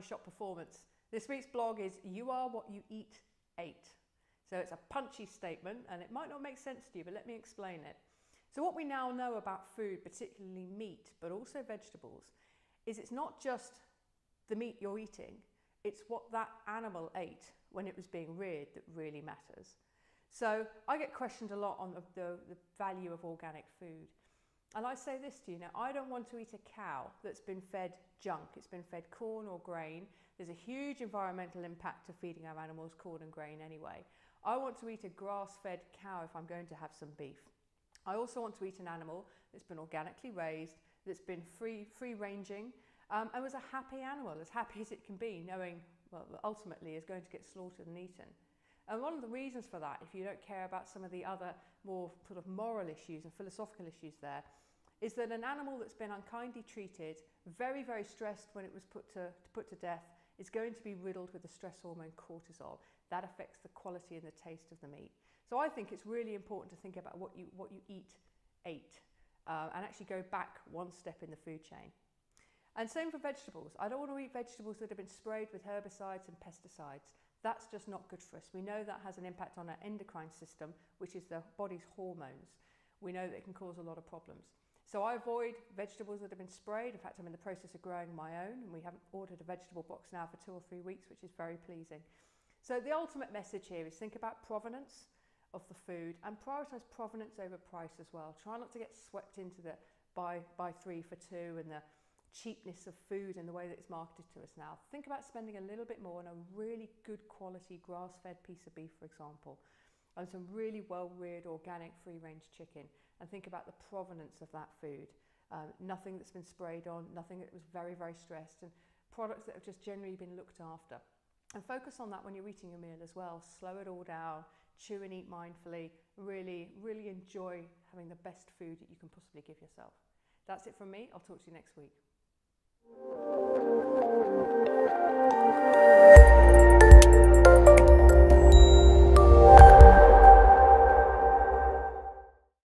Bodyshot Performance. This week's blog is "You are what you eat 8." So it's a punchy statement and it might not make sense to you, but let me explain it. So what we now know about food, particularly meat, but also vegetables, is it's not just the meat you're eating, it's what that animal ate when it was being reared that really matters. So I get questioned a lot on the value of organic food. And I say this to you, now I don't want to eat a cow that's been fed junk, it's been fed corn or grain. There's a huge environmental impact to feeding our animals corn and grain anyway. I want to eat a grass-fed cow if I'm going to have some beef. I also want to eat an animal that's been organically raised, that's been free-ranging, and was a happy animal, as happy as it can be, knowing, well, ultimately is going to get slaughtered and eaten. And one of the reasons for that, if you don't care about some of the other more sort of moral issues and philosophical issues there, is that an animal that's been unkindly treated, very, very stressed when it was put to death, is going to be riddled with the stress hormone cortisol. That affects the quality and the taste of the meat. So I think it's really important to think about what you eat and actually go back one step in the food chain. And same for vegetables. I don't want to eat vegetables that have been sprayed with herbicides and pesticides. That's just not good for us. We know that has an impact on our endocrine system, which is the body's hormones. We know that it can cause a lot of problems. So I avoid vegetables that have been sprayed. In fact, I'm in the process of growing my own, and we haven't ordered a vegetable box now for 2 or 3 weeks, which is very pleasing. So the ultimate message here is think about provenance of the food and prioritise provenance over price as well. Try not to get swept into the buy 3 for 2 and the cheapness of food and the way that it's marketed to us now. Think about spending a little bit more on a really good quality grass-fed piece of beef, for example, and some really well-reared organic free-range chicken, and think about the provenance of that food. Nothing that's been sprayed on, nothing that was very, very stressed, and products that have just generally been looked after. And focus on that when you're eating your meal as well. Slow it all down, chew and eat mindfully, really, really enjoy having the best food that you can possibly give yourself. That's it from me. I'll talk to you next week.